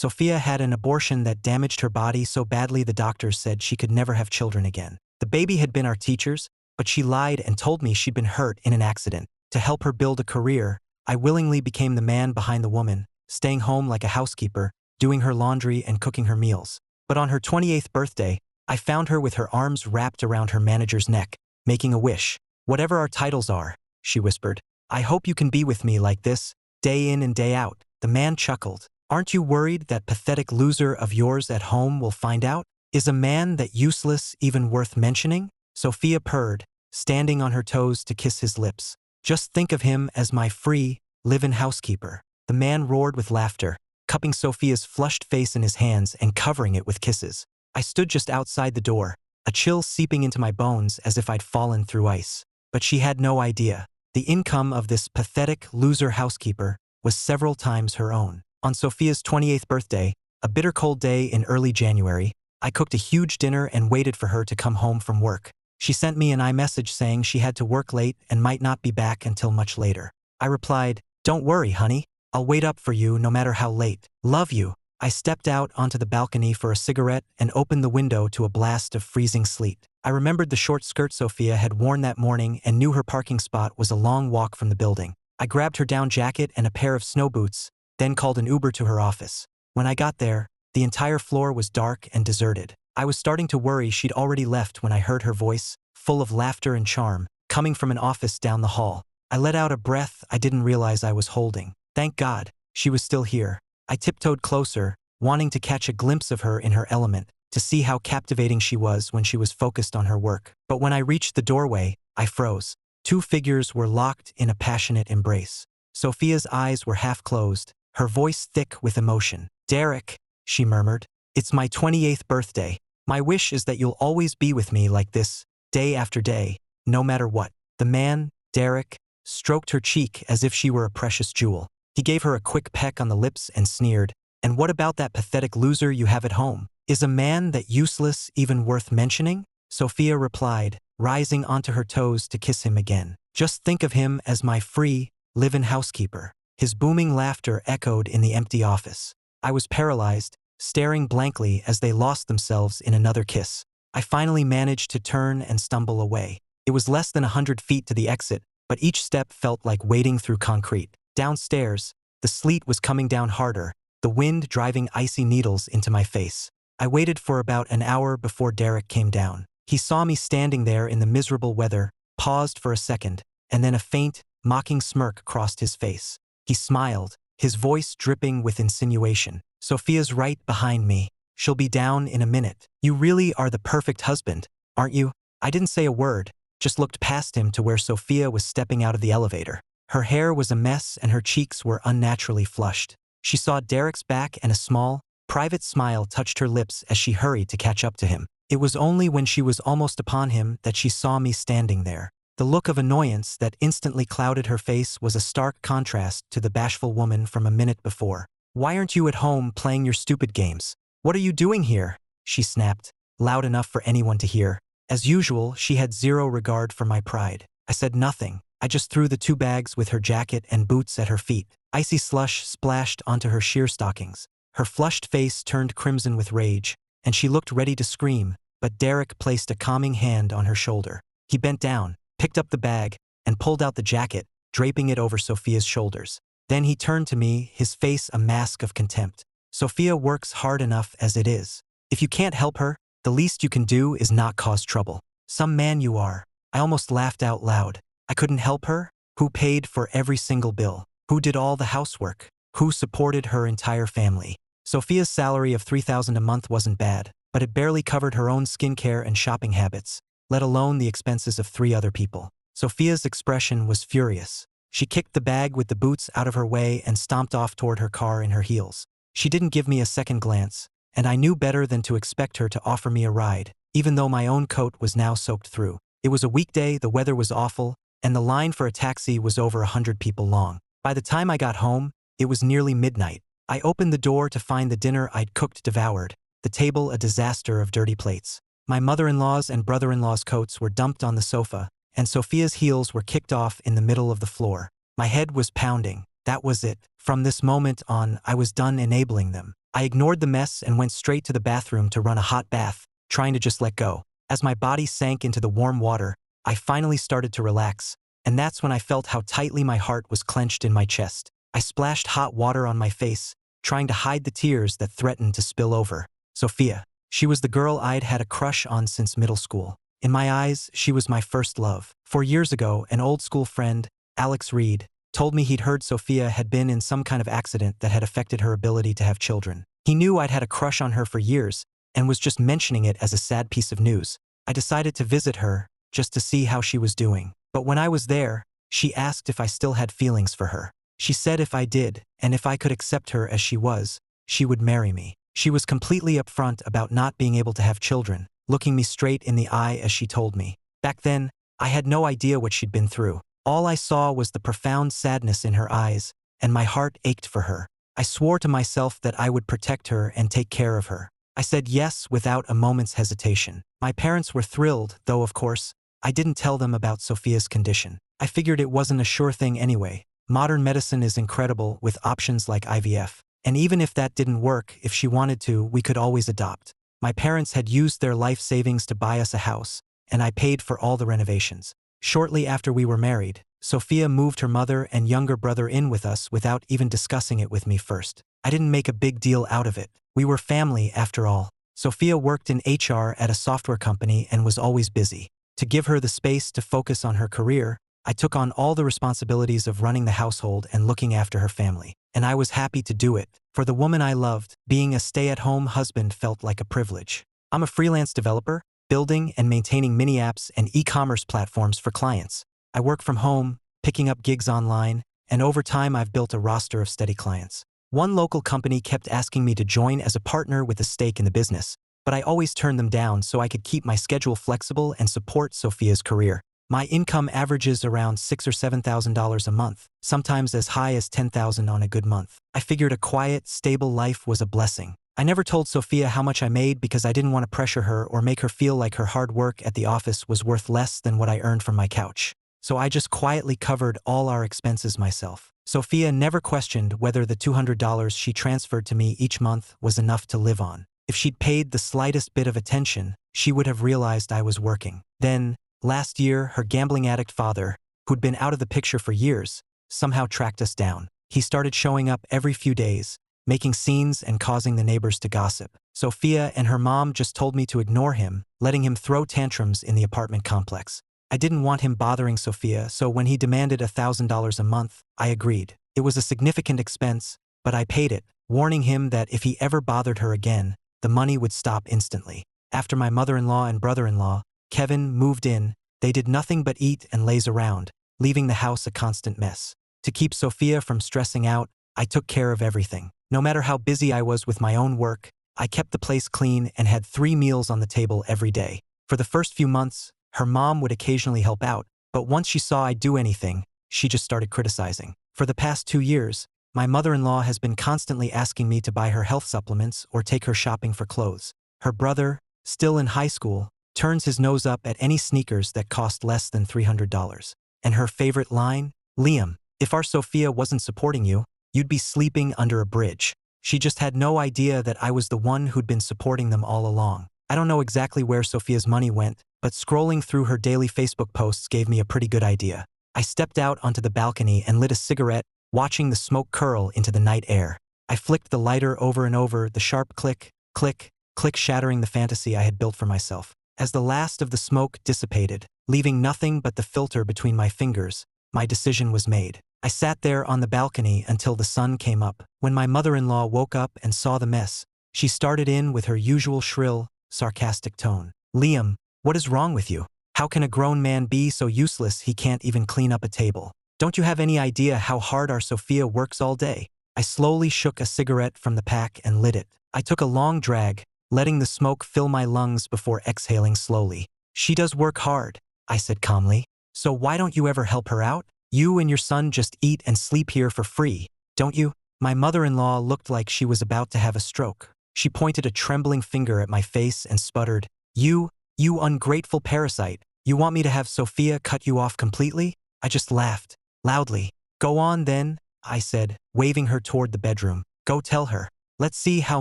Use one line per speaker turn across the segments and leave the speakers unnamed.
Sophia had an abortion that damaged her body so badly the doctors said she could never have children again. The baby had been our teacher's, but she lied and told me she'd been hurt in an accident. To help her build a career, I willingly became the man behind the woman, staying home like a housekeeper, doing her laundry and cooking her meals. But on her 28th birthday, I found her with her arms wrapped around her manager's neck, making a wish. "Whatever our titles are," she whispered, "I hope you can be with me like this, day in and day out." The man chuckled. "Aren't you worried that pathetic loser of yours at home will find out? Is a man that useless even worth mentioning?" Sophia purred, standing on her toes to kiss his lips. "Just think of him as my free, live-in housekeeper." The man roared with laughter, cupping Sophia's flushed face in his hands and covering it with kisses. I stood just outside the door, a chill seeping into my bones as if I'd fallen through ice. But she had no idea. The income of this pathetic loser housekeeper was several times her own. On Sophia's 28th birthday, a bitter cold day in early January, I cooked a huge dinner and waited for her to come home from work. She sent me an iMessage saying she had to work late and might not be back until much later. I replied, "Don't worry, honey. I'll wait up for you no matter how late. Love you." I stepped out onto the balcony for a cigarette and opened the window to a blast of freezing sleet. I remembered the short skirt Sophia had worn that morning and knew her parking spot was a long walk from the building. I grabbed her down jacket and a pair of snow boots, then called an Uber to her office. When I got there, the entire floor was dark and deserted. I was starting to worry she'd already left when I heard her voice, full of laughter and charm, coming from an office down the hall. I let out a breath I didn't realize I was holding. Thank God, she was still here. I tiptoed closer, wanting to catch a glimpse of her in her element, to see how captivating she was when she was focused on her work. But when I reached the doorway, I froze. Two figures were locked in a passionate embrace. Sophia's eyes were half closed, her voice thick with emotion. "Derek," she murmured, "it's my 28th birthday. My wish is that you'll always be with me like this, day after day, no matter what." The man, Derek, stroked her cheek as if she were a precious jewel. He gave her a quick peck on the lips and sneered, "And what about that pathetic loser you have at home? Is a man that useless even worth mentioning?" Sophia replied, rising onto her toes to kiss him again. "Just think of him as my free, live-in housekeeper." His booming laughter echoed in the empty office. I was paralyzed, staring blankly as they lost themselves in another kiss. I finally managed to turn and stumble away. It was less than 100 feet to the exit, but each step felt like wading through concrete. Downstairs, the sleet was coming down harder, the wind driving icy needles into my face. I waited for about an hour before Derek came down. He saw me standing there in the miserable weather, paused for a second, and then a faint, mocking smirk crossed his face. He smiled, his voice dripping with insinuation. "Sophia's right behind me. She'll be down in a minute. You really are the perfect husband, aren't you?" I didn't say a word, just looked past him to where Sophia was stepping out of the elevator. Her hair was a mess and her cheeks were unnaturally flushed. She saw Derek's back and a small, private smile touched her lips as she hurried to catch up to him. It was only when she was almost upon him that she saw me standing there. The look of annoyance that instantly clouded her face was a stark contrast to the bashful woman from a minute before. "Why aren't you at home playing your stupid games? What are you doing here?" she snapped, loud enough for anyone to hear. As usual, she had zero regard for my pride. I said nothing. I just threw the two bags with her jacket and boots at her feet. Icy slush splashed onto her sheer stockings. Her flushed face turned crimson with rage, and she looked ready to scream, but Derek placed a calming hand on her shoulder. He bent down, picked up the bag, and pulled out the jacket, draping it over Sophia's shoulders. Then he turned to me, his face a mask of contempt. "Sophia works hard enough as it is. If you can't help her, the least you can do is not cause trouble. Some man you are." I almost laughed out loud. I couldn't help her? Who paid for every single bill? Who did all the housework? Who supported her entire family? Sophia's salary of $3,000 a month wasn't bad, but it barely covered her own skincare and shopping habits, let alone the expenses of 3 other people. Sophia's expression was furious. She kicked the bag with the boots out of her way and stomped off toward her car in her heels. She didn't give me a second glance, and I knew better than to expect her to offer me a ride, even though my own coat was now soaked through. It was a weekday, the weather was awful, and the line for a taxi was over 100 people long. By the time I got home, it was nearly midnight. I opened the door to find the dinner I'd cooked devoured, the table a disaster of dirty plates. My mother-in-law's and brother-in-law's coats were dumped on the sofa, and Sophia's heels were kicked off in the middle of the floor. My head was pounding. That was it. From this moment on, I was done enabling them. I ignored the mess and went straight to the bathroom to run a hot bath, trying to just let go. As my body sank into the warm water, I finally started to relax, and that's when I felt how tightly my heart was clenched in my chest. I splashed hot water on my face, trying to hide the tears that threatened to spill over. Sophia. She was the girl I'd had a crush on since middle school. In my eyes, she was my first love. 4 years ago, an old school friend, Alex Reed, told me he'd heard Sophia had been in some kind of accident that had affected her ability to have children. He knew I'd had a crush on her for years and was just mentioning it as a sad piece of news. I decided to visit her, just to see how she was doing. But when I was there, she asked if I still had feelings for her. She said if I did, and if I could accept her as she was, she would marry me. She was completely upfront about not being able to have children, looking me straight in the eye as she told me. Back then, I had no idea what she'd been through. All I saw was the profound sadness in her eyes, and my heart ached for her. I swore to myself that I would protect her and take care of her. I said yes without a moment's hesitation. My parents were thrilled, though of course, I didn't tell them about Sophia's condition. I figured it wasn't a sure thing anyway. Modern medicine is incredible with options like IVF. And even if that didn't work, if she wanted to, we could always adopt. My parents had used their life savings to buy us a house, and I paid for all the renovations. Shortly after we were married, Sophia moved her mother and younger brother in with us without even discussing it with me first. I didn't make a big deal out of it. We were family after all. Sophia worked in HR at a software company and was always busy. To give her the space to focus on her career, I took on all the responsibilities of running the household and looking after her family. And I was happy to do it. For the woman I loved, being a stay-at-home husband felt like a privilege. I'm a freelance developer, building and maintaining mini apps and e-commerce platforms for clients. I work from home, picking up gigs online, and over time I've built a roster of steady clients. One local company kept asking me to join as a partner with a stake in the business, but I always turned them down so I could keep my schedule flexible and support Sophia's career. My income averages around $6,000 or $7,000 a month, sometimes as high as $10,000 on a good month. I figured a quiet, stable life was a blessing. I never told Sophia how much I made because I didn't want to pressure her or make her feel like her hard work at the office was worth less than what I earned from my couch. So I just quietly covered all our expenses myself. Sophia never questioned whether the $200 she transferred to me each month was enough to live on. If she'd paid the slightest bit of attention, she would have realized I was working. Then, last year, her gambling addict father, who'd been out of the picture for years, somehow tracked us down. He started showing up every few days, making scenes and causing the neighbors to gossip. Sophia and her mom just told me to ignore him, letting him throw tantrums in the apartment complex. I didn't want him bothering Sophia, so when he demanded $1,000 a month, I agreed. It was a significant expense, but I paid it, warning him that if he ever bothered her again, the money would stop instantly. After my mother-in-law and brother-in-law, Kevin, moved in, they did nothing but eat and laze around, leaving the house a constant mess. To keep Sophia from stressing out, I took care of everything. No matter how busy I was with my own work, I kept the place clean and had 3 meals on the table every day. For the first few months, her mom would occasionally help out, but once she saw I'd do anything, she just started criticizing. For the past 2 years, my mother-in-law has been constantly asking me to buy her health supplements or take her shopping for clothes. Her brother, still in high school, turns his nose up at any sneakers that cost less than $300. And her favorite line? Liam, if our Sophia wasn't supporting you, you'd be sleeping under a bridge. She just had no idea that I was the one who'd been supporting them all along. I don't know exactly where Sophia's money went, but scrolling through her daily Facebook posts gave me a pretty good idea. I stepped out onto the balcony and lit a cigarette, watching the smoke curl into the night air. I flicked the lighter over and over, the sharp click, click, click shattering the fantasy I had built for myself. As the last of the smoke dissipated, leaving nothing but the filter between my fingers, my decision was made. I sat there on the balcony until the sun came up. When my mother-in-law woke up and saw the mess, she started in with her usual shrill, sarcastic tone. Liam, what is wrong with you? How can a grown man be so useless he can't even clean up a table? Don't you have any idea how hard our Sophia works all day? I slowly shook a cigarette from the pack and lit it. I took a long drag, letting the smoke fill my lungs before exhaling slowly. She does work hard, I said calmly. So why don't you ever help her out? You and your son just eat and sleep here for free, don't you? My mother-in-law looked like she was about to have a stroke. She pointed a trembling finger at my face and sputtered, You ungrateful parasite. You want me to have Sophia cut you off completely? I just laughed, loudly. Go on then, I said, waving her toward the bedroom. Go tell her. Let's see how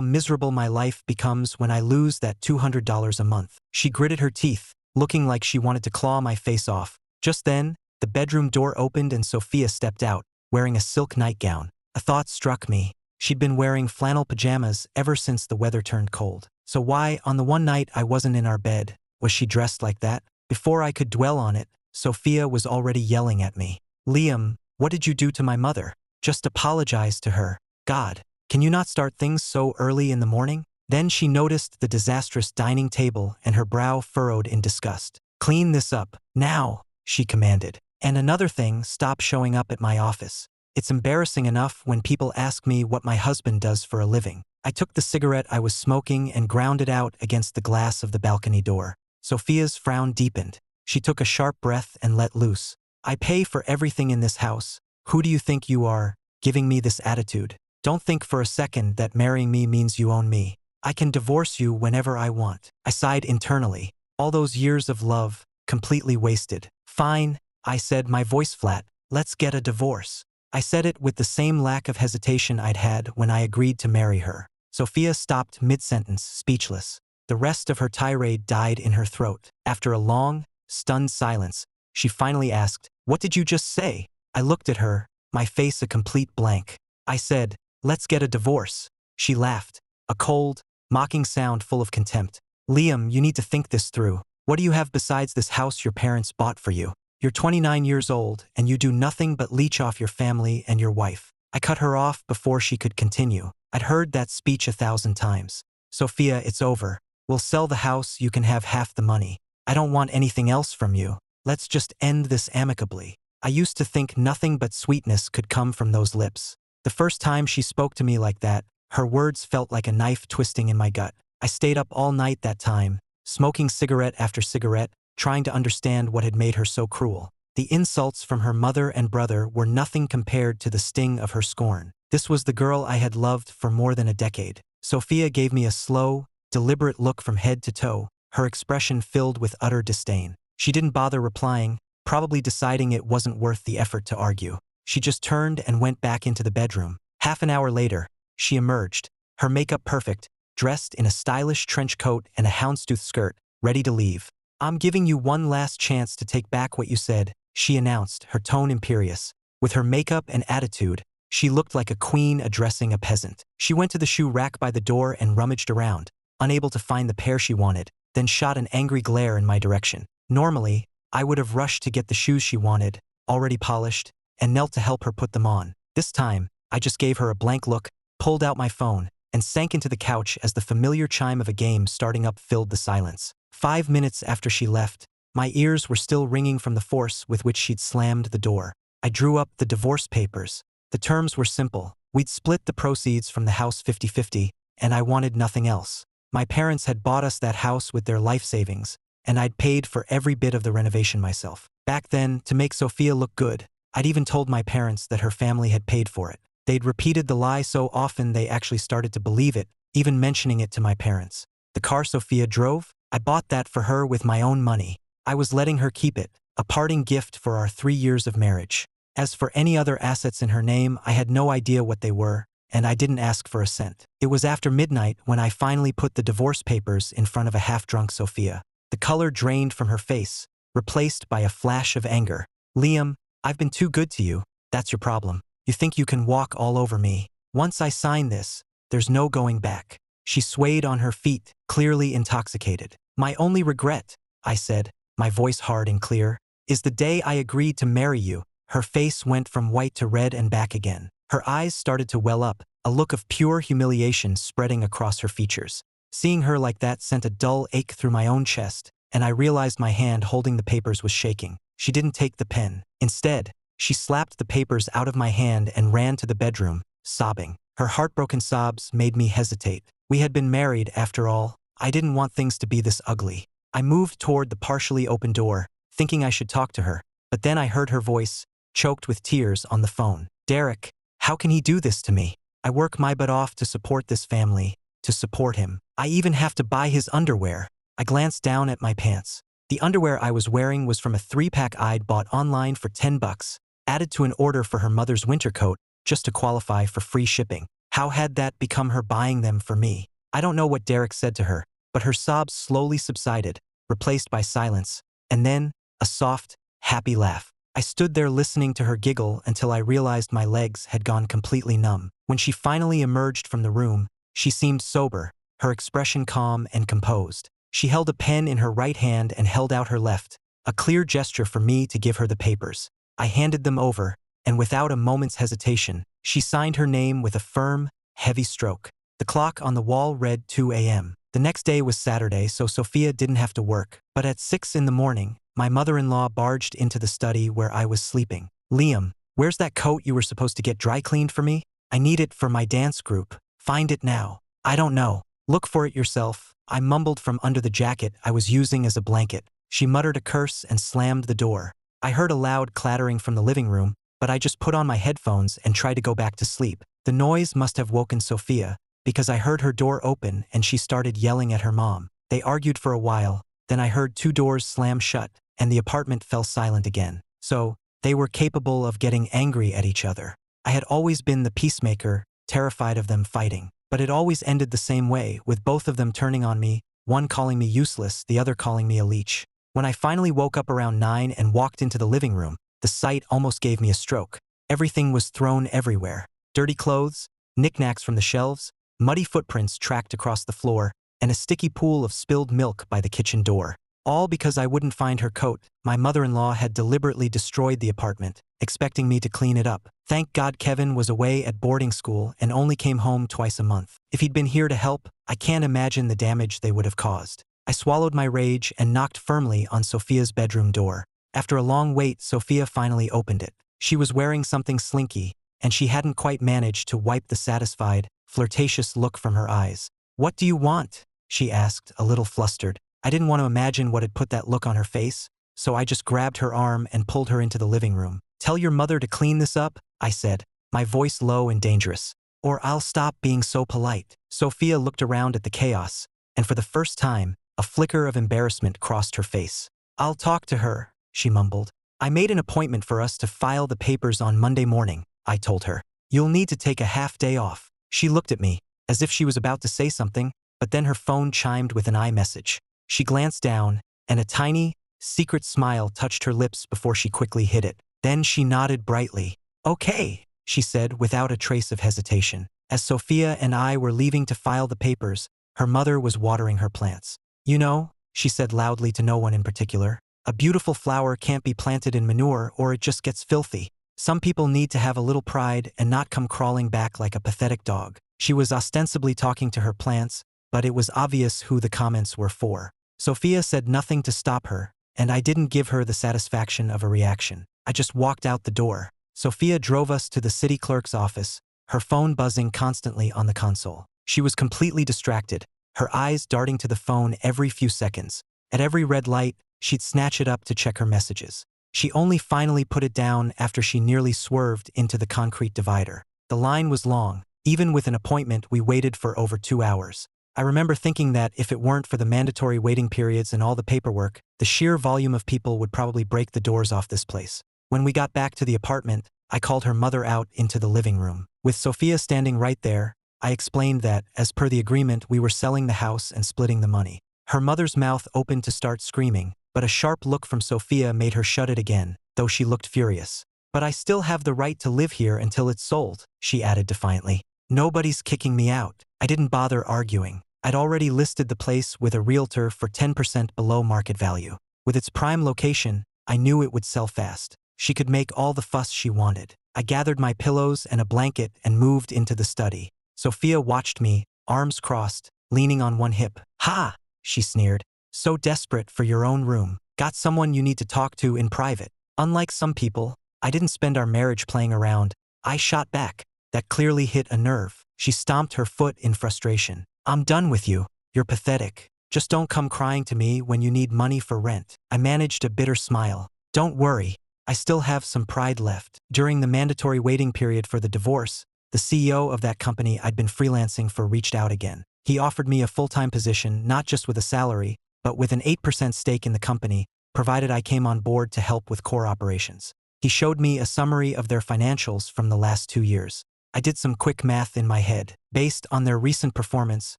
miserable my life becomes when I lose that $200 a month. She gritted her teeth, looking like she wanted to claw my face off. Just then, the bedroom door opened and Sophia stepped out, wearing a silk nightgown. A thought struck me. She'd been wearing flannel pajamas ever since the weather turned cold. So why, on the one night I wasn't in our bed, was she dressed like that? Before I could dwell on it, Sophia was already yelling at me. Liam, what did you do to my mother? Just apologize to her. God, can you not start things so early in the morning? Then she noticed the disastrous dining table and her brow furrowed in disgust. Clean this up, now, she commanded. And another thing, stop showing up at my office. It's embarrassing enough when people ask me what my husband does for a living. I took the cigarette I was smoking and ground it out against the glass of the balcony door. Sophia's frown deepened. She took a sharp breath and let loose. I pay for everything in this house. Who do you think you are, giving me this attitude? Don't think for a second that marrying me means you own me. I can divorce you whenever I want. I sighed internally. All those years of love, completely wasted. Fine, I said, my voice flat. Let's get a divorce. I said it with the same lack of hesitation I'd had when I agreed to marry her. Sophia stopped mid-sentence, speechless. The rest of her tirade died in her throat. After a long, stunned silence, she finally asked, "What did you just say?" I looked at her, my face a complete blank. I said, "Let's get a divorce." She laughed, a cold, mocking sound full of contempt. Liam, you need to think this through. What do you have besides this house your parents bought for you? You're 29 years old, and you do nothing but leech off your family and your wife. I cut her off before she could continue. I'd heard that speech 1,000 times. Sophia, it's over. We'll sell the house, you can have half the money. I don't want anything else from you. Let's just end this amicably. I used to think nothing but sweetness could come from those lips. The first time she spoke to me like that, her words felt like a knife twisting in my gut. I stayed up all night that time, smoking cigarette after cigarette, trying to understand what had made her so cruel. The insults from her mother and brother were nothing compared to the sting of her scorn. This was the girl I had loved for more than a decade. Sophia gave me a slow, deliberate look from head to toe, her expression filled with utter disdain. She didn't bother replying, probably deciding it wasn't worth the effort to argue. She just turned and went back into the bedroom. Half an hour later, she emerged, her makeup perfect, dressed in a stylish trench coat and a houndstooth skirt, ready to leave. "I'm giving you one last chance to take back what you said," she announced, her tone imperious. With her makeup and attitude, she looked like a queen addressing a peasant. She went to the shoe rack by the door and rummaged around, unable to find the pair she wanted, then shot an angry glare in my direction. Normally, I would have rushed to get the shoes she wanted, already polished, and knelt to help her put them on. This time, I just gave her a blank look, pulled out my phone, and sank into the couch as the familiar chime of a game starting up filled the silence. 5 minutes after she left, my ears were still ringing from the force with which she'd slammed the door. I drew up the divorce papers. The terms were simple. We'd split the proceeds from the house 50-50, and I wanted nothing else. My parents had bought us that house with their life savings, and I'd paid for every bit of the renovation myself. Back then, to make Sophia look good, I'd even told my parents that her family had paid for it. They'd repeated the lie so often they actually started to believe it, even mentioning it to my parents. The car Sophia drove? I bought that for her with my own money. I was letting her keep it, a parting gift for our 3 years of marriage. As for any other assets in her name, I had no idea what they were, and I didn't ask for a cent. It was after midnight when I finally put the divorce papers in front of a half-drunk Sophia. The color drained from her face, replaced by a flash of anger. "Liam, I've been too good to you. That's your problem. You think you can walk all over me. Once I sign this, there's no going back." She swayed on her feet, clearly intoxicated. "My only regret," I said, my voice hard and clear, "is the day I agreed to marry you." Her face went from white to red and back again. Her eyes started to well up, a look of pure humiliation spreading across her features. Seeing her like that sent a dull ache through my own chest, and I realized my hand holding the papers was shaking. She didn't take the pen. Instead, she slapped the papers out of my hand and ran to the bedroom, sobbing. Her heartbroken sobs made me hesitate. We had been married, after all. I didn't want things to be this ugly. I moved toward the partially open door, thinking I should talk to her, but then I heard her voice, choked with tears, on the phone. "Derek, how can he do this to me? I work my butt off to support this family, to support him. I even have to buy his underwear." I glanced down at my pants. The underwear I was wearing was from a 3-pack I'd bought online for $10, added to an order for her mother's winter coat, just to qualify for free shipping. How had that become her buying them for me? I don't know what Derek said to her, but her sobs slowly subsided, replaced by silence, and then a soft, happy laugh. I stood there listening to her giggle until I realized my legs had gone completely numb. When she finally emerged from the room, she seemed sober, her expression calm and composed. She held a pen in her right hand and held out her left, a clear gesture for me to give her the papers. I handed them over, and without a moment's hesitation, she signed her name with a firm, heavy stroke. The clock on the wall read 2 a.m. The next day was Saturday, so Sophia didn't have to work, but at 6 in the morning, my mother-in-law barged into the study where I was sleeping. "Liam, where's that coat you were supposed to get dry cleaned for me? I need it for my dance group. Find it now." "I don't know. Look for it yourself," I mumbled from under the jacket I was using as a blanket. She muttered a curse and slammed the door. I heard a loud clattering from the living room, but I just put on my headphones and tried to go back to sleep. The noise must have woken Sophia, because I heard her door open and she started yelling at her mom. They argued for a while, then I heard 2 doors slam shut, and the apartment fell silent again. So, they were capable of getting angry at each other. I had always been the peacemaker, terrified of them fighting. But it always ended the same way, with both of them turning on me, one calling me useless, the other calling me a leech. When I finally woke up around 9 and walked into the living room, the sight almost gave me a stroke. Everything was thrown everywhere. Dirty clothes, knickknacks from the shelves, muddy footprints tracked across the floor, and a sticky pool of spilled milk by the kitchen door. All because I wouldn't find her coat. My mother-in-law had deliberately destroyed the apartment, expecting me to clean it up. Thank God Kevin was away at boarding school and only came home twice a month. If he'd been here to help, I can't imagine the damage they would have caused. I swallowed my rage and knocked firmly on Sophia's bedroom door. After a long wait, Sophia finally opened it. She was wearing something slinky, and she hadn't quite managed to wipe the satisfied, flirtatious look from her eyes. "What do you want?" she asked, a little flustered. I didn't want to imagine what had put that look on her face, so I just grabbed her arm and pulled her into the living room. "Tell your mother to clean this up," I said, my voice low and dangerous. "Or I'll stop being so polite." Sophia looked around at the chaos, and for the first time, a flicker of embarrassment crossed her face. "I'll talk to her," she mumbled. "I made an appointment for us to file the papers on Monday morning," I told her. "You'll need to take a half day off." She looked at me, as if she was about to say something, but then her phone chimed with an iMessage. She glanced down, and a tiny, secret smile touched her lips before she quickly hid it. Then she nodded brightly. "Okay," she said without a trace of hesitation. As Sophia and I were leaving to file the papers, her mother was watering her plants. "You know," she said loudly to no one in particular, "a beautiful flower can't be planted in manure or it just gets filthy. Some people need to have a little pride and not come crawling back like a pathetic dog." She was ostensibly talking to her plants, but it was obvious who the comments were for. Sophia said nothing to stop her, and I didn't give her the satisfaction of a reaction. I just walked out the door. Sophia drove us to the city clerk's office, her phone buzzing constantly on the console. She was completely distracted, her eyes darting to the phone every few seconds. At every red light, she'd snatch it up to check her messages. She only finally put it down after she nearly swerved into the concrete divider. The line was long. Even with an appointment, we waited for over 2 hours. I remember thinking that if it weren't for the mandatory waiting periods and all the paperwork, the sheer volume of people would probably break the doors off this place. When we got back to the apartment, I called her mother out into the living room. With Sophia standing right there, I explained that, as per the agreement, we were selling the house and splitting the money. Her mother's mouth opened to start screaming, but a sharp look from Sophia made her shut it again, though she looked furious. "But I still have the right to live here until it's sold," she added defiantly. "Nobody's kicking me out." I didn't bother arguing. I'd already listed the place with a realtor for 10% below market value. With its prime location, I knew it would sell fast. She could make all the fuss she wanted. I gathered my pillows and a blanket and moved into the study. Sophia watched me, arms crossed, leaning on one hip. "Ha!" she sneered. "So desperate for your own room. Got someone you need to talk to in private." Unlike some people, I didn't spend our marriage playing around. I shot back. That clearly hit a nerve. She stomped her foot in frustration. "I'm done with you. You're pathetic. Just don't come crying to me when you need money for rent." I managed a bitter smile. "Don't worry. I still have some pride left." During the mandatory waiting period for the divorce, the CEO of that company I'd been freelancing for reached out again. He offered me a full-time position, not just with a salary, but with an 8% stake in the company, provided I came on board to help with core operations. He showed me a summary of their financials from the last 2 years. I did some quick math in my head. Based on their recent performance,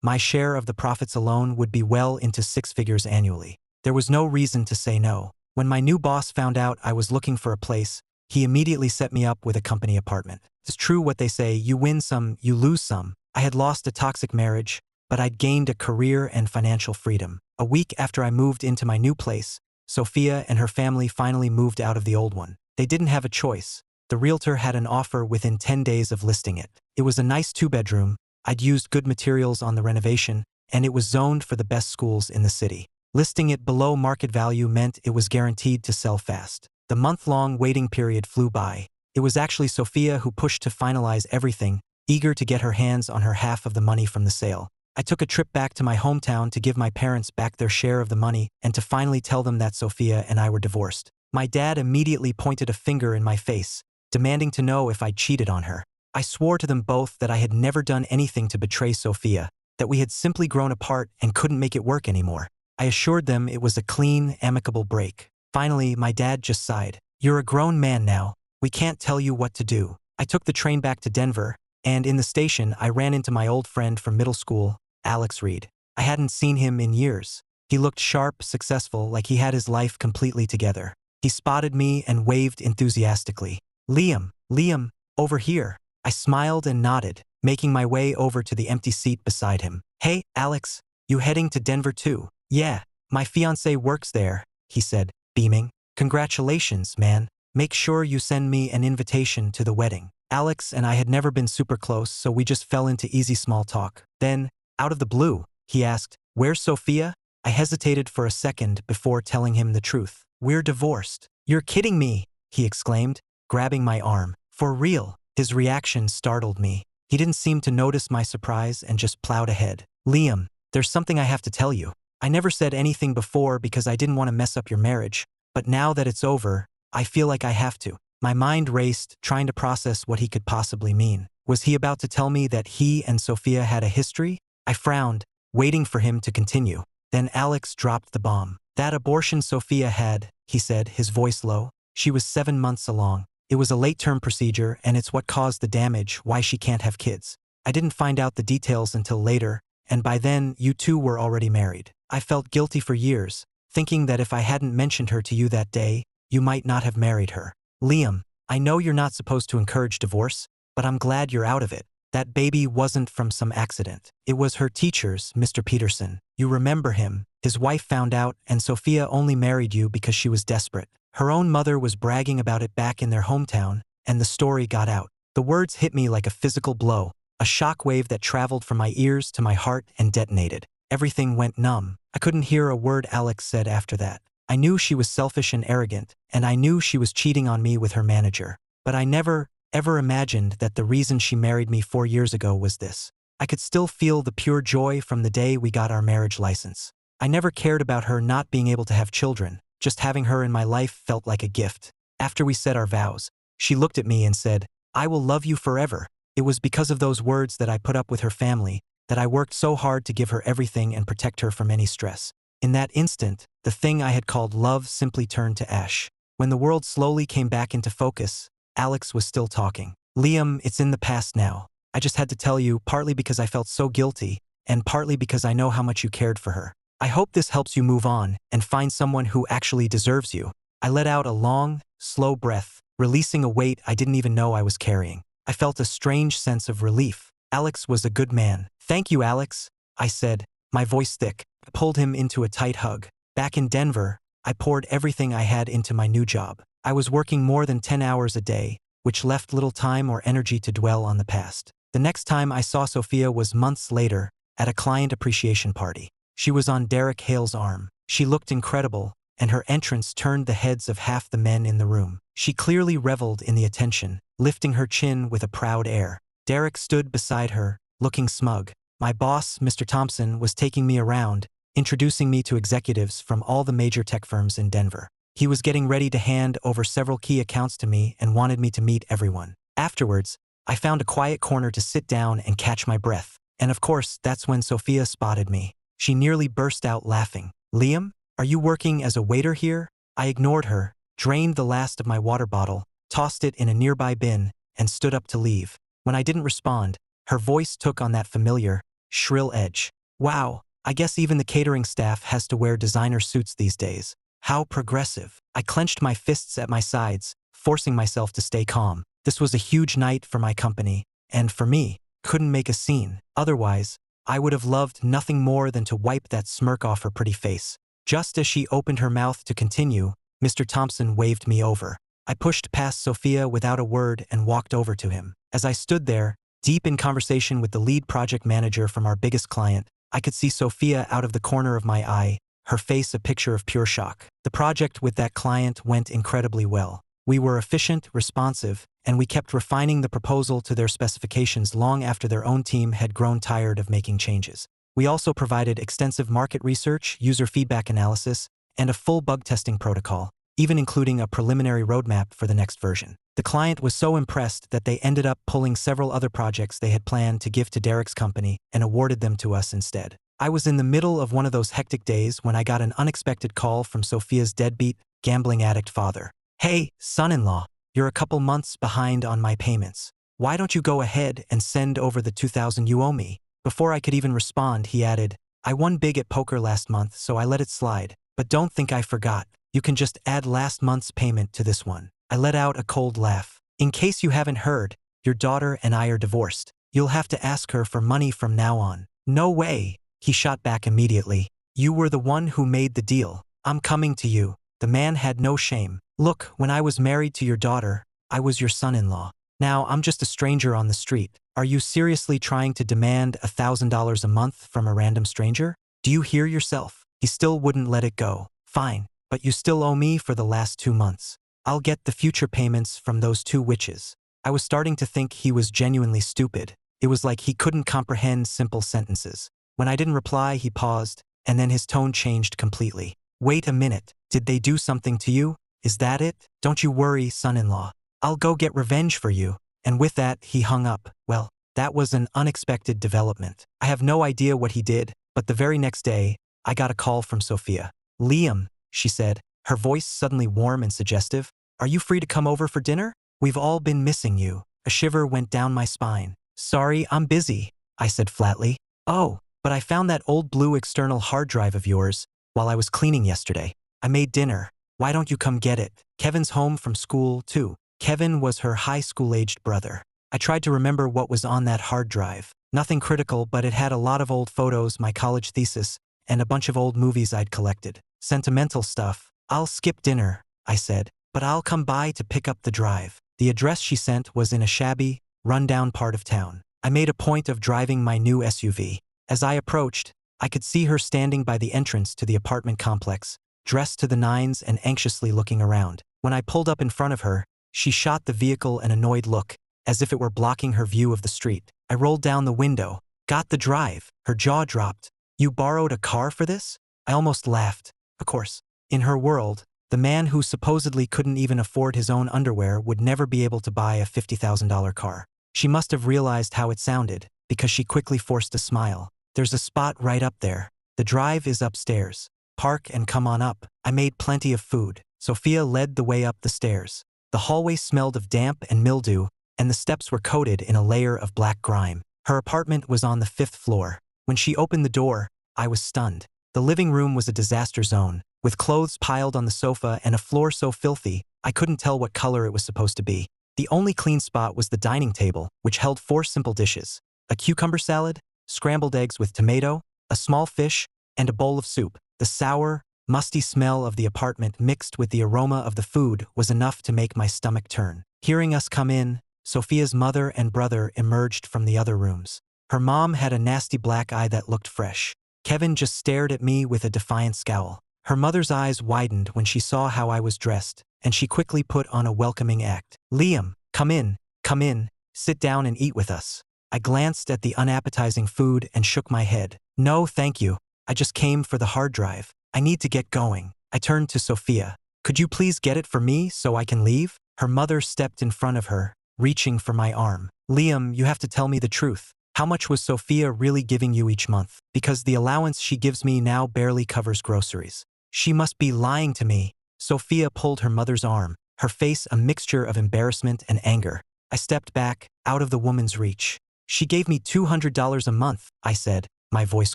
my share of the profits alone would be well into 6 figures annually. There was no reason to say no. When my new boss found out I was looking for a place, he immediately set me up with a company apartment. It's true what they say, you win some, you lose some. I had lost a toxic marriage, but I'd gained a career and financial freedom. A week after I moved into my new place, Sophia and her family finally moved out of the old one. They didn't have a choice. The realtor had an offer within 10 days of listing it. It was a nice 2-bedroom, I'd used good materials on the renovation, and it was zoned for the best schools in the city. Listing it below market value meant it was guaranteed to sell fast. The month-long waiting period flew by. It was actually Sophia who pushed to finalize everything, eager to get her hands on her half of the money from the sale. I took a trip back to my hometown to give my parents back their share of the money and to finally tell them that Sophia and I were divorced. My dad immediately pointed a finger in my face, demanding to know if I'd cheated on her. I swore to them both that I had never done anything to betray Sophia, that we had simply grown apart and couldn't make it work anymore. I assured them it was a clean, amicable break. Finally, my dad just sighed. You're a grown man now. We can't tell you what to do. I took the train back to Denver, and in the station I ran into my old friend from middle school, Alex Reed. I hadn't seen him in years. He looked sharp, successful, like he had his life completely together. He spotted me and waved enthusiastically. Liam, over here. I smiled and nodded, making my way over to the empty seat beside him. Hey, Alex, you heading to Denver too? Yeah, my fiancé works there, he said, beaming. Congratulations, man. Make sure you send me an invitation to the wedding. Alex and I had never been super close, so we just fell into easy small talk. Then, out of the blue, he asked, Where's Sophia? I hesitated for a second before telling him the truth. We're divorced. You're kidding me, he exclaimed, grabbing my arm. For real. His reaction startled me. He didn't seem to notice my surprise and just plowed ahead. Liam, there's something I have to tell you. I never said anything before because I didn't want to mess up your marriage, but now that it's over, I feel like I have to. My mind raced, trying to process what he could possibly mean. Was he about to tell me that he and Sophia had a history? I frowned, waiting for him to continue. Then Alex dropped the bomb. That abortion Sophia had, he said, his voice low. She was 7 months along. It was a late-term procedure, and it's what caused the damage, why she can't have kids. I didn't find out the details until later, and by then, you two were already married. I felt guilty for years, thinking that if I hadn't mentioned her to you that day, you might not have married her. Liam, I know you're not supposed to encourage divorce, but I'm glad you're out of it. That baby wasn't from some accident. It was her teacher's, Mr. Peterson. You remember him. His wife found out, and Sophia only married you because she was desperate. Her own mother was bragging about it back in their hometown, and the story got out. The words hit me like a physical blow, a shockwave that traveled from my ears to my heart and detonated. Everything went numb. I couldn't hear a word Alex said after that. I knew she was selfish and arrogant, and I knew she was cheating on me with her manager. But I never, ever imagined that the reason she married me 4 years ago was this. I could still feel the pure joy from the day we got our marriage license. I never cared about her not being able to have children. Just having her in my life felt like a gift. After we said our vows, she looked at me and said, I will love you forever. It was because of those words that I put up with her family, that I worked so hard to give her everything and protect her from any stress. In that instant, the thing I had called love simply turned to ash. When the world slowly came back into focus, Alex was still talking. Liam, it's in the past now. I just had to tell you, partly because I felt so guilty, and partly because I know how much you cared for her. I hope this helps you move on and find someone who actually deserves you. I let out a long, slow breath, releasing a weight I didn't even know I was carrying. I felt a strange sense of relief. Alex was a good man. Thank you, Alex, I said, my voice thick. I pulled him into a tight hug. Back in Denver, I poured everything I had into my new job. I was working more than 10 hours a day, which left little time or energy to dwell on the past. The next time I saw Sophia was months later, at a client appreciation party. She was on Derek Hale's arm. She looked incredible, and her entrance turned the heads of half the men in the room. She clearly reveled in the attention, lifting her chin with a proud air. Derek stood beside her, looking smug. My boss, Mr. Thompson, was taking me around, introducing me to executives from all the major tech firms in Denver. He was getting ready to hand over several key accounts to me and wanted me to meet everyone. Afterwards, I found a quiet corner to sit down and catch my breath. And of course, that's when Sophia spotted me. She nearly burst out laughing. Liam, are you working as a waiter here? I ignored her, drained the last of my water bottle, tossed it in a nearby bin, and stood up to leave. When I didn't respond, her voice took on that familiar, shrill edge. Wow, I guess even the catering staff has to wear designer suits these days. How progressive. I clenched my fists at my sides, forcing myself to stay calm. This was a huge night for my company, and for me, couldn't make a scene. Otherwise, I would have loved nothing more than to wipe that smirk off her pretty face. Just as she opened her mouth to continue, Mr. Thompson waved me over. I pushed past Sophia without a word and walked over to him. As I stood there, deep in conversation with the lead project manager from our biggest client, I could see Sophia out of the corner of my eye, her face a picture of pure shock. The project with that client went incredibly well. We were efficient, responsive, and we kept refining the proposal to their specifications long after their own team had grown tired of making changes. We also provided extensive market research, user feedback analysis, and a full bug testing protocol, even including a preliminary roadmap for the next version. The client was so impressed that they ended up pulling several other projects they had planned to give to Derek's company and awarded them to us instead. I was in the middle of one of those hectic days when I got an unexpected call from Sophia's deadbeat, gambling addict father. "Hey, son-in-law, you're a couple months behind on my payments. Why don't you go ahead and send over the $2,000 you owe me?" Before I could even respond, he added, "I won big at poker last month, so I let it slide. But don't think I forgot. You can just add last month's payment to this one." I let out a cold laugh. "In case you haven't heard, your daughter and I are divorced. You'll have to ask her for money from now on." "No way," he shot back immediately. "You were the one who made the deal. I'm coming to you." The man had no shame. "Look, when I was married to your daughter, I was your son-in-law. Now I'm just a stranger on the street. Are you seriously trying to demand $1,000 a month from a random stranger? Do you hear yourself?" He still wouldn't let it go. "Fine, but you still owe me for the last 2 months. I'll get the future payments from those 2 witches." I was starting to think he was genuinely stupid. It was like he couldn't comprehend simple sentences. When I didn't reply, he paused, and then his tone changed completely. "Wait a minute. Did they do something to you? Is that it? Don't you worry, son-in-law. I'll go get revenge for you." And with that, he hung up. Well, that was an unexpected development. I have no idea what he did, but the very next day, I got a call from Sophia. "Liam," she said, her voice suddenly warm and suggestive, "are you free to come over for dinner? We've all been missing you." A shiver went down my spine. "Sorry, I'm busy," I said flatly. "Oh, but I found that old blue external hard drive of yours while I was cleaning yesterday. I made dinner. Why don't you come get it? Kevin's home from school, too." Kevin was her high school-aged brother. I tried to remember what was on that hard drive. Nothing critical, but it had a lot of old photos, my college thesis, and a bunch of old movies I'd collected. Sentimental stuff. "I'll skip dinner," I said, "but I'll come by to pick up the drive." The address she sent was in a shabby, run-down part of town. I made a point of driving my new SUV. As I approached, I could see her standing by the entrance to the apartment complex, dressed to the nines and anxiously looking around. When I pulled up in front of her, she shot the vehicle an annoyed look, as if it were blocking her view of the street. I rolled down the window. "Got the drive." Her jaw dropped. "You borrowed a car for this?" I almost laughed. Of course. In her world, the man who supposedly couldn't even afford his own underwear would never be able to buy a $50,000 car. She must have realized how it sounded, because she quickly forced a smile. "There's a spot right up there. The drive is upstairs. Park and come on up. I made plenty of food." Sophia led the way up the stairs. The hallway smelled of damp and mildew, and the steps were coated in a layer of black grime. Her apartment was on the 5th floor. When she opened the door, I was stunned. The living room was a disaster zone, with clothes piled on the sofa and a floor so filthy, I couldn't tell what color it was supposed to be. The only clean spot was the dining table, which held 4 simple dishes: a cucumber salad, scrambled eggs with tomato, a small fish, and a bowl of soup. The sour, musty smell of the apartment mixed with the aroma of the food was enough to make my stomach turn. Hearing us come in, Sophia's mother and brother emerged from the other rooms. Her mom had a nasty black eye that looked fresh. Kevin just stared at me with a defiant scowl. Her mother's eyes widened when she saw how I was dressed, and she quickly put on a welcoming act. "Liam, come in, sit down and eat with us." I glanced at the unappetizing food and shook my head. "No, thank you. I just came for the hard drive. I need to get going." I turned to Sophia. "Could you please get it for me so I can leave?" Her mother stepped in front of her, reaching for my arm. "Liam, you have to tell me the truth. How much was Sophia really giving you each month? Because the allowance she gives me now barely covers groceries." "She must be lying to me." Sophia pulled her mother's arm, her face a mixture of embarrassment and anger. I stepped back, out of the woman's reach. She gave me $200 a month, I said, my voice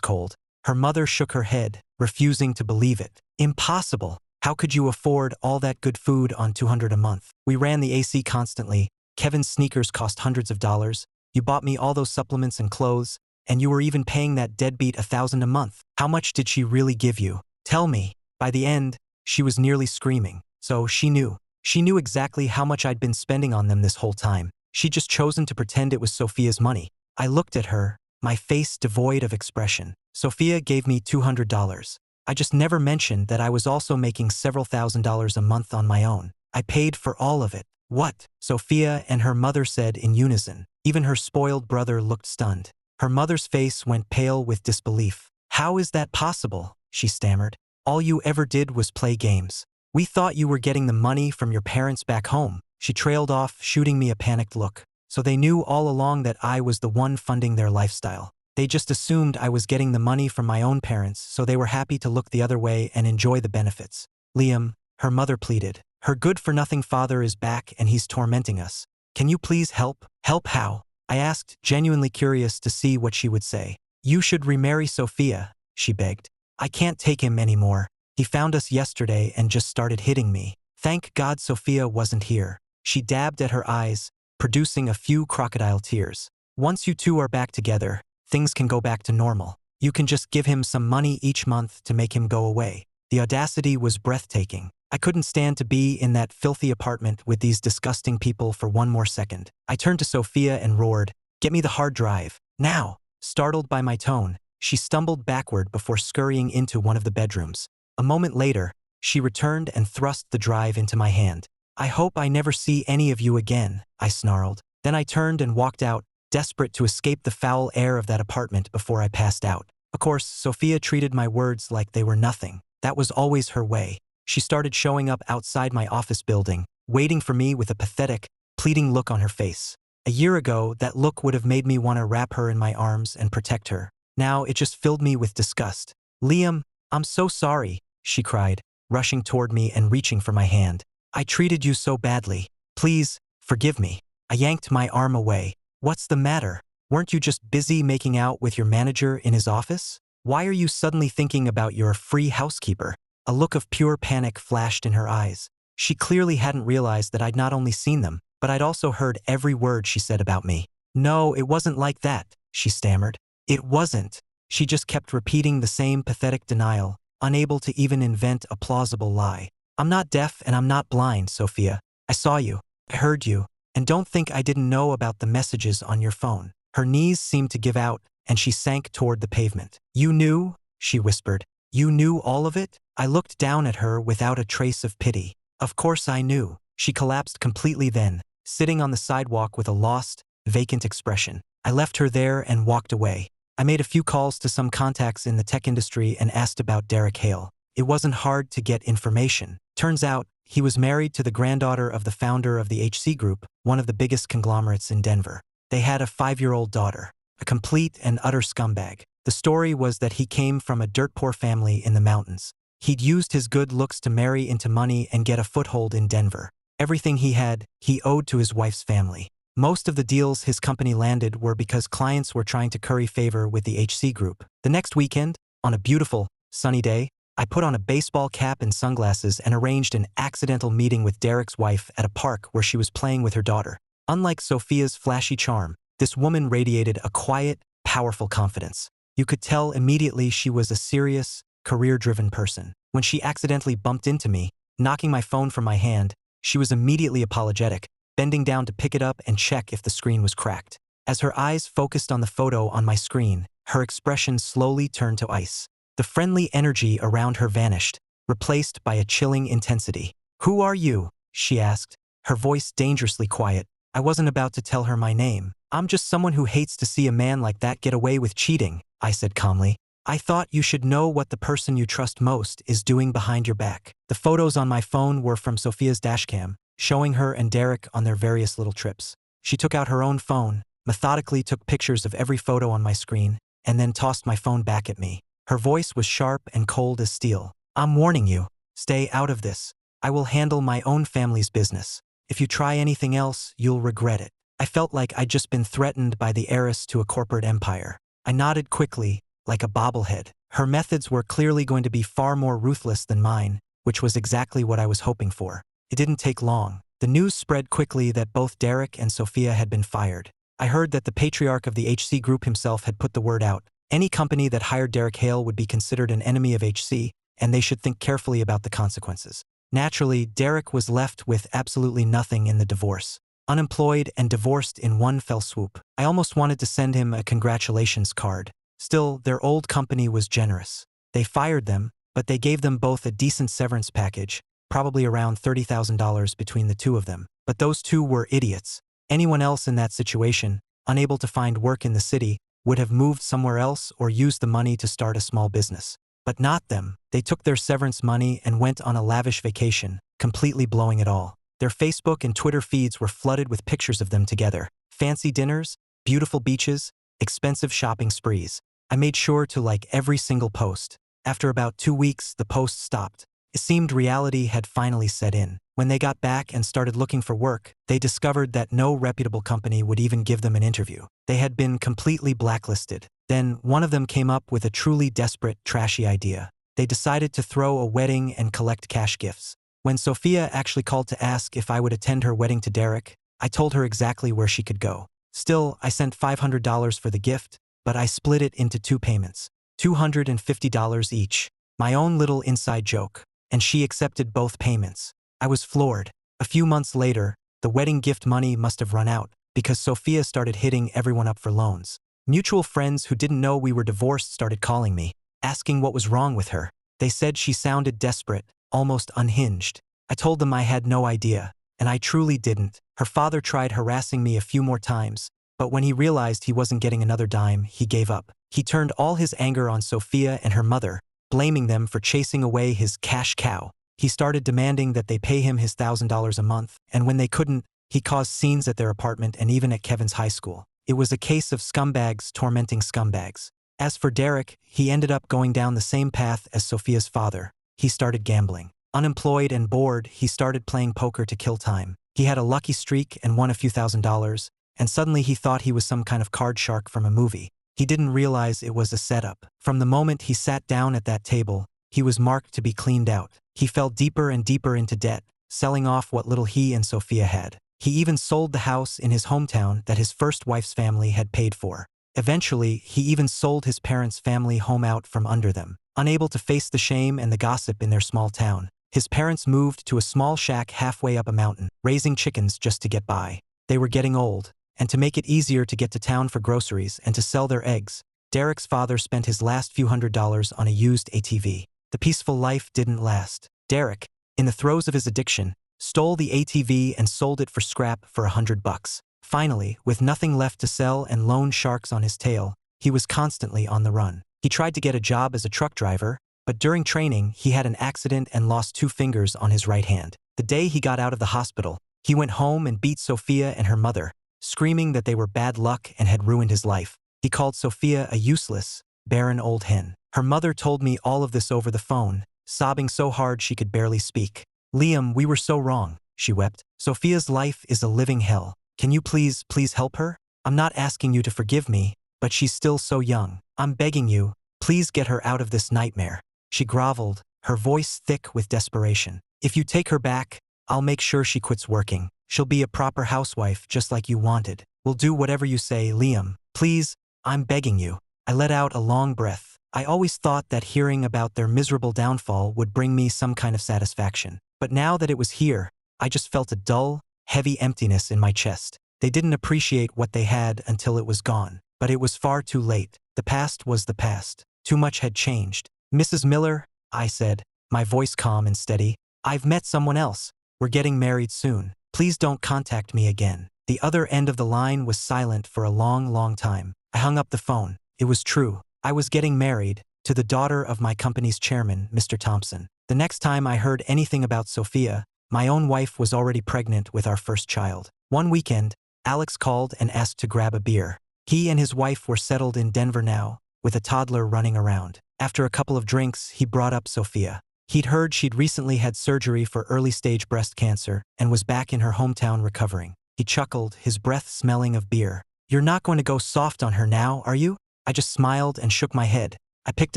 cold. Her mother shook her head, refusing to believe it. Impossible. How could you afford all that good food on $200 a month? We ran the AC constantly. Kevin's sneakers cost hundreds of dollars. You bought me all those supplements and clothes, and you were even paying that deadbeat $1,000 a month. How much did she really give you? Tell me. By the end, she was nearly screaming. So she knew. She knew exactly how much I'd been spending on them this whole time. She'd just chosen to pretend it was Sophia's money. I looked at her, my face devoid of expression. Sophia gave me $200. I just never mentioned that I was also making several $1,000s a month on my own. I paid for all of it. What? Sophia and her mother said in unison. Even her spoiled brother looked stunned. Her mother's face went pale with disbelief. How is that possible? She stammered. All you ever did was play games. We thought you were getting the money from your parents back home. She trailed off, shooting me a panicked look. So they knew all along that I was the one funding their lifestyle. They just assumed I was getting the money from my own parents, so they were happy to look the other way and enjoy the benefits. Liam, her mother pleaded. Her good-for-nothing father is back and he's tormenting us. Can you please help? Help how? I asked, genuinely curious to see what she would say. You should remarry Sophia, she begged. I can't take him anymore. He found us yesterday and just started hitting me. Thank God Sophia wasn't here. She dabbed at her eyes, producing a few crocodile tears. Once you two are back together, things can go back to normal. You can just give him some money each month to make him go away. The audacity was breathtaking. I couldn't stand to be in that filthy apartment with these disgusting people for one more second. I turned to Sophia and roared, "Get me the hard drive, now!" Startled by my tone, she stumbled backward before scurrying into one of the bedrooms. A moment later, she returned and thrust the drive into my hand. I hope I never see any of you again, I snarled. Then I turned and walked out, desperate to escape the foul air of that apartment before I passed out. Of course, Sophia treated my words like they were nothing. That was always her way. She started showing up outside my office building, waiting for me with a pathetic, pleading look on her face. A year ago, that look would have made me want to wrap her in my arms and protect her. Now it just filled me with disgust. Liam, I'm so sorry, she cried, rushing toward me and reaching for my hand. I treated you so badly. Please, forgive me. I yanked my arm away. What's the matter? Weren't you just busy making out with your manager in his office? Why are you suddenly thinking about your free housekeeper? A look of pure panic flashed in her eyes. She clearly hadn't realized that I'd not only seen them, but I'd also heard every word she said about me. No, it wasn't like that, she stammered. It wasn't. She just kept repeating the same pathetic denial, unable to even invent a plausible lie. I'm not deaf and I'm not blind, Sophia. I saw you. I heard you. And don't think I didn't know about the messages on your phone. Her knees seemed to give out, and she sank toward the pavement. You knew? She whispered. You knew all of it? I looked down at her without a trace of pity. Of course I knew. She collapsed completely then, sitting on the sidewalk with a lost, vacant expression. I left her there and walked away. I made a few calls to some contacts in the tech industry and asked about Derek Hale. It wasn't hard to get information. Turns out, he was married to the granddaughter of the founder of the HC Group, one of the biggest conglomerates in Denver. They had a 5-year-old daughter, a complete and utter scumbag. The story was that he came from a dirt-poor family in the mountains. He'd used his good looks to marry into money and get a foothold in Denver. Everything he had, he owed to his wife's family. Most of the deals his company landed were because clients were trying to curry favor with the HC Group. The next weekend, on a beautiful, sunny day, I put on a baseball cap and sunglasses and arranged an accidental meeting with Derek's wife at a park where she was playing with her daughter. Unlike Sophia's flashy charm, this woman radiated a quiet, powerful confidence. You could tell immediately she was a serious, career-driven person. When she accidentally bumped into me, knocking my phone from my hand, she was immediately apologetic, bending down to pick it up and check if the screen was cracked. As her eyes focused on the photo on my screen, her expression slowly turned to ice. The friendly energy around her vanished, replaced by a chilling intensity. Who are you? She asked, her voice dangerously quiet. I wasn't about to tell her my name. I'm just someone who hates to see a man like that get away with cheating, I said calmly. I thought you should know what the person you trust most is doing behind your back. The photos on my phone were from Sophia's dashcam, showing her and Derek on their various little trips. She took out her own phone, methodically took pictures of every photo on my screen, and then tossed my phone back at me. Her voice was sharp and cold as steel. I'm warning you. Stay out of this. I will handle my own family's business. If you try anything else, you'll regret it. I felt like I'd just been threatened by the heiress to a corporate empire. I nodded quickly, like a bobblehead. Her methods were clearly going to be far more ruthless than mine, which was exactly what I was hoping for. It didn't take long. The news spread quickly that both Derek and Sophia had been fired. I heard that the patriarch of the HC group himself had put the word out. Any company that hired Derek Hale would be considered an enemy of HC, and they should think carefully about the consequences. Naturally, Derek was left with absolutely nothing in the divorce. Unemployed and divorced in one fell swoop. I almost wanted to send him a congratulations card. Still, their old company was generous. They fired them, but they gave them both a decent severance package, probably around $30,000 between the two of them. But those two were idiots. Anyone else in that situation, unable to find work in the city, would have moved somewhere else or used the money to start a small business. But not them. They took their severance money and went on a lavish vacation, completely blowing it all. Their Facebook and Twitter feeds were flooded with pictures of them together. Fancy dinners, beautiful beaches, expensive shopping sprees. I made sure to like every single post. After about 2 weeks, the posts stopped. It seemed reality had finally set in. When they got back and started looking for work, they discovered that no reputable company would even give them an interview. They had been completely blacklisted. Then one of them came up with a truly desperate, trashy idea. They decided to throw a wedding and collect cash gifts. When Sophia actually called to ask if I would attend her wedding to Derek, I told her exactly where she could go. Still, I sent $500 for the gift, but I split it into 2 payments, $250 each. My own little inside joke. And she accepted both payments. I was floored. A few months later, the wedding gift money must have run out because Sophia started hitting everyone up for loans. Mutual friends who didn't know we were divorced started calling me, asking what was wrong with her. They said she sounded desperate, almost unhinged. I told them I had no idea, and I truly didn't. Her father tried harassing me a few more times, but when he realized he wasn't getting another dime, he gave up. He turned all his anger on Sophia and her mother, blaming them for chasing away his cash cow. He started demanding that they pay him his $1,000 a month, and when they couldn't, he caused scenes at their apartment and even at Kevin's high school. It was a case of scumbags tormenting scumbags. As for Derek, he ended up going down the same path as Sophia's father. He started gambling. Unemployed and bored, he started playing poker to kill time. He had a lucky streak and won a few $1,000s, and suddenly he thought he was some kind of card shark from a movie. He didn't realize it was a setup. From the moment he sat down at that table, he was marked to be cleaned out. He fell deeper and deeper into debt, selling off what little he and Sophia had. He even sold the house in his hometown that his first wife's family had paid for. Eventually, he even sold his parents' family home out from under them. Unable to face the shame and the gossip in their small town, his parents moved to a small shack halfway up a mountain, raising chickens just to get by. They were getting old, and to make it easier to get to town for groceries and to sell their eggs, Derek's father spent his last few $100s on a used ATV. The peaceful life didn't last. Derek, in the throes of his addiction, stole the ATV and sold it for scrap for $100. Finally, with nothing left to sell and loan sharks on his tail, he was constantly on the run. He tried to get a job as a truck driver, but during training, he had an accident and lost 2 fingers on his right hand. The day he got out of the hospital, he went home and beat Sophia and her mother, screaming that they were bad luck and had ruined his life. He called Sophia a useless, barren old hen. Her mother told me all of this over the phone, sobbing so hard she could barely speak. "Liam, we were so wrong," she wept. "Sophia's life is a living hell. Can you please help her? I'm not asking you to forgive me, but she's still so young. I'm begging you, please get her out of this nightmare." She groveled, her voice thick with desperation. "If you take her back, I'll make sure she quits working. She'll be a proper housewife just like you wanted. We'll do whatever you say, Liam. Please, I'm begging you." I let out a long breath. I always thought that hearing about their miserable downfall would bring me some kind of satisfaction. But now that it was here, I just felt a dull, heavy emptiness in my chest. They didn't appreciate what they had until it was gone. But it was far too late. The past was the past. Too much had changed. "Mrs. Miller," I said, my voice calm and steady, "I've met someone else. We're getting married soon. Please don't contact me again." The other end of the line was silent for a long, long time. I hung up the phone. It was true. I was getting married to the daughter of my company's chairman, Mr. Thompson. The next time I heard anything about Sophia, my own wife was already pregnant with our first child. One weekend, Alex called and asked to grab a beer. He and his wife were settled in Denver now, with a toddler running around. After a couple of drinks, he brought up Sophia. He'd heard she'd recently had surgery for early-stage breast cancer and was back in her hometown recovering. He chuckled, his breath smelling of beer. You're not going to go soft on her now, are you? I just smiled and shook my head. I picked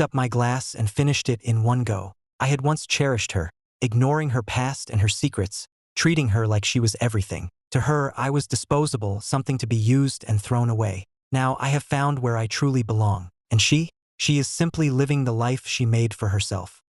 up my glass and finished it in one go. I had once cherished her, ignoring her past and her secrets, treating her like she was everything. To her, I was disposable, something to be used and thrown away. Now I have found where I truly belong. And she is simply living the life she made for herself.